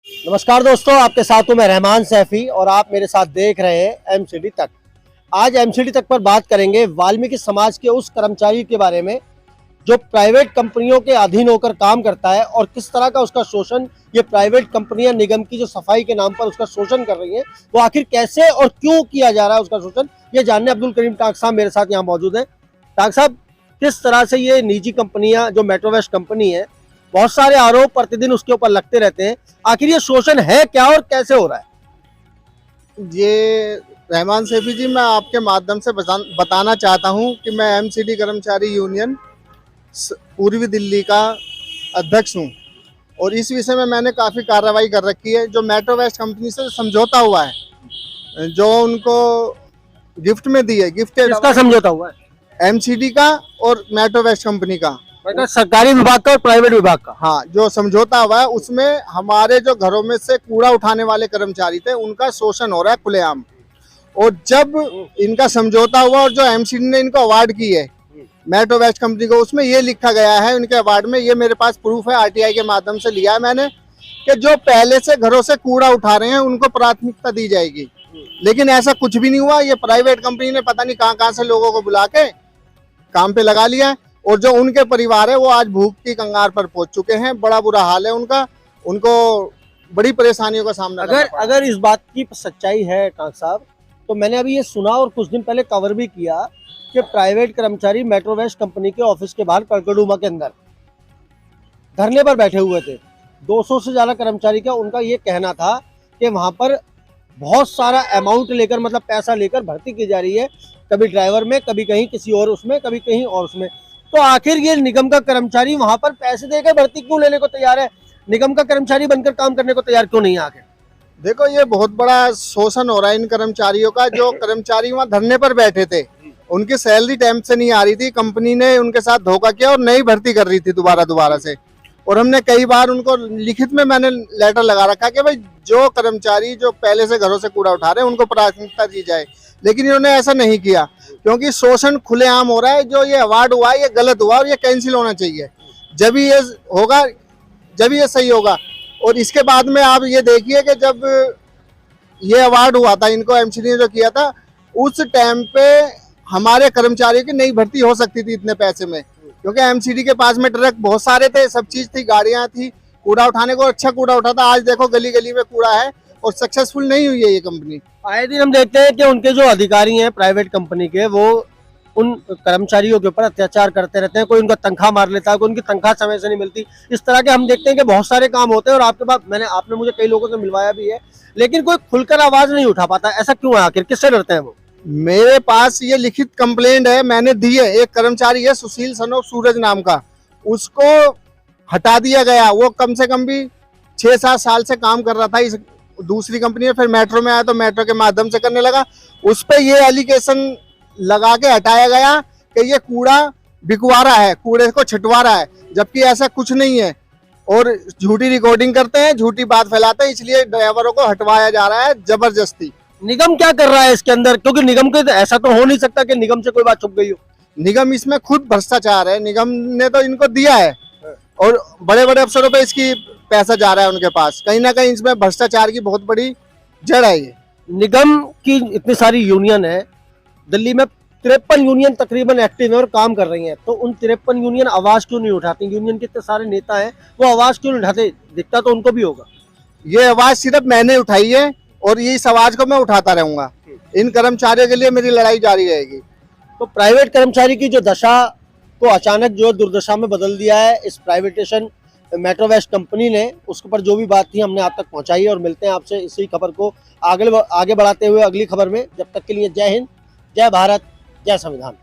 नमस्कार दोस्तों, आपके साथ हूं मैं रहमान सैफी और आप मेरे साथ देख रहे हैं एमसीडी तक। आज एमसीडी तक पर बात करेंगे वाल्मीकि समाज के उस कर्मचारी के बारे में जो प्राइवेट कंपनियों के अधीन होकर काम करता है और किस तरह का उसका शोषण ये प्राइवेट कंपनियां निगम की जो सफाई के नाम पर उसका शोषण कर रही हैं, वो आखिर कैसे और क्यों किया जा रहा है उसका शोषण, ये जानने अब्दुल करीम टाक साहब मेरे साथ यहाँ मौजूद है। टाक साहब, किस तरह से ये निजी कंपनियां जो मेट्रो वेस्ट कंपनी है, बहुत सारे आरोप प्रतिदिन उसके ऊपर लगते रहते हैं, आखिर ये शोषण है क्या और कैसे हो रहा है? ये रहमान सैफी जी, मैं आपके माध्यम से बताना चाहता हूं कि मैं एमसीडी कर्मचारी यूनियन पूर्वी दिल्ली का अध्यक्ष हूं और इस विषय में मैंने काफ़ी कार्रवाई कर रखी है। जो मेट्रो वेस्ट कंपनी से समझौता हुआ है, जो उनको गिफ्ट में दी है, गिफ्ट किसका समझौता हुआ है? एमसीडी का और मेट्रो वेस्ट कंपनी का, मतलब सरकारी विभाग का और प्राइवेट विभाग का। हाँ, जो समझौता हुआ है उसमें हमारे जो घरों में से कूड़ा उठाने वाले कर्मचारी थे उनका शोषण हो रहा है खुलेआम। और जब इनका समझौता हुआ और जो एमसीडी ने इनको अवार्ड की है मेट्रो वेस्ट कंपनी को, उसमें ये लिखा गया है उनके अवार्ड में, ये मेरे पास प्रूफ है, आरटीआई के माध्यम से लिया है मैंने, कि जो पहले से घरों से कूड़ा उठा रहे हैं उनको प्राथमिकता दी जाएगी। लेकिन ऐसा कुछ भी नहीं हुआ। ये प्राइवेट कंपनी ने पता नहीं कहाँ से लोगों को बुला के काम पे लगा लिया है और जो उनके परिवार है वो आज भूख की कंगार पर पहुंच चुके हैं। बड़ा बुरा हाल है उनका, उनको बड़ी परेशानियों का सामना करना पड़ा। अगर इस बात की सच्चाई है टाक साहब, तो मैंने अभी ये सुना और कुछ दिन पहले कवर भी किया कि प्राइवेट कर्मचारी मेट्रो वेस्ट कंपनी के ऑफिस के बाहर कड़कड़ूमा के अंदर धरने पर बैठे हुए थे। 200 से ज्यादा कर्मचारी का उनका ये कहना था कि वहां पर बहुत सारा अमाउंट लेकर, मतलब पैसा लेकर भर्ती की जा रही है, कभी ड्राइवर में, कभी कहीं किसी और उसमें, कभी कहीं और उसमें। तो आखिर ये निगम का कर्मचारी वहां पर पैसे देकर भर्ती क्यों लेने को तैयार है? निगम का कर्मचारी बनकर काम करने को तैयार क्यों नहीं है आखिर? देखो, ये बहुत बड़ा शोषण हो रहा है इन कर्मचारियों का। जो कर्मचारी वहाँ धरने पर बैठे थे, उनकी सैलरी टाइम से नहीं आ रही थी, कंपनी ने उनके साथ धोखा किया और नई भर्ती कर रही थी दोबारा से। और हमने कई बार उनको लिखित में मैंने लेटर लगा रखा कि भाई जो कर्मचारी जो पहले से घरों से कूड़ा उठा रहे हैं उनको प्राथमिकता दी जाए, लेकिन इन्होंने ऐसा नहीं किया क्योंकि शोषण खुलेआम हो रहा है। जो ये अवार्ड हुआ है ये गलत हुआ और ये कैंसिल होना चाहिए, जब ही ये होगा, जब ये सही होगा। और इसके बाद में आप ये देखिए कि जब ये अवार्ड हुआ था इनको, एमसीडी ने जो किया था, उस टाइम पे हमारे कर्मचारियों की नई भर्ती हो सकती थी इतने पैसे में, क्योंकि एमसीडी के पास में ट्रक बहुत सारे थे, सब चीज थी, गाड़ियां थी, कूड़ा उठाने को अच्छा कूड़ा उठाता। आज देखो गली गली में कूड़ा है और सक्सेसफुल नहीं हुई है ये कंपनी। आए दिन हम देखते हैं कि उनके जो अधिकारी हैं प्राइवेट कंपनी के, वो उन कर्मचारियों के ऊपर अत्याचार करते रहते हैं। कोई उनका तनख्वाह मार लेता है, कोई उनकी तनख्वाह समय से नहीं मिलती। इस तरह के हम देखते हैं कि बहुत सारे काम होते हैं और आपके पास आपने मुझे कई लोगों से मिलवाया भी है, लेकिन कोई खुलकर आवाज नहीं उठा पाता। ऐसा क्यों है आखिर? किससे डरते हैं वो? मेरे पास ये लिखित कंप्लेंट है, मैंने दी है। एक कर्मचारी है सुशील सनोफ सूरज नाम का, उसको हटा दिया गया। वो कम से कम भी 6-7 साल से काम कर रहा था इस दूसरी कंपनी में, फिर मेट्रो में आया तो मेट्रो के माध्यम से करने लगा। उस पर ये एलिगेशन लगा के हटाया गया कि ये कूड़ा बिकवा रहा है, कूड़े को छिटवा रहा है, जबकि ऐसा कुछ नहीं है। और झूठी रिकॉर्डिंग करते हैं, झूठी बात फैलाते हैं, इसलिए ड्राइवरों को हटवाया जा रहा है जबरदस्ती। निगम क्या कर रहा है इसके अंदर? क्योंकि निगम के ऐसा तो हो नहीं सकता कि निगम से कोई बात छुप गई हो। निगम इसमें खुद भ्रष्टाचार है। निगम ने तो इनको दिया है और बड़े बड़े अफसरों पे इसकी पैसा जा रहा है उनके पास। कहीं ना कहीं इसमें भ्रष्टाचार की बहुत बड़ी जड़ है। ये निगम की इतनी सारी यूनियन है, दिल्ली में 53 यूनियन तकरीबन एक्टिव है और काम कर रही हैं, तो उन 53 यूनियन आवाज क्यों नहीं उठाती? यूनियन के इतने सारे नेता हैं, वो आवाज क्यों नहीं उठाते? दिखता तो उनको भी होगा। ये आवाज सिर्फ मैंने उठाई है और ये इस आवाज को मैं उठाता रहूंगा। इन कर्मचारियों के लिए मेरी लड़ाई जारी रहेगी। तो प्राइवेट कर्मचारी की जो दशा को अचानक जो दुर्दशा में बदल दिया है इस प्राइवेटेशन मेट्रो वेस्ट कंपनी ने, उसके ऊपर जो भी बात थी हमने आप तक पहुंचाई है और मिलते हैं आपसे इसी खबर को आगे बढ़ाते हुए अगली खबर में। जब तक के लिए जय हिंद, जय भारत, जय संविधान।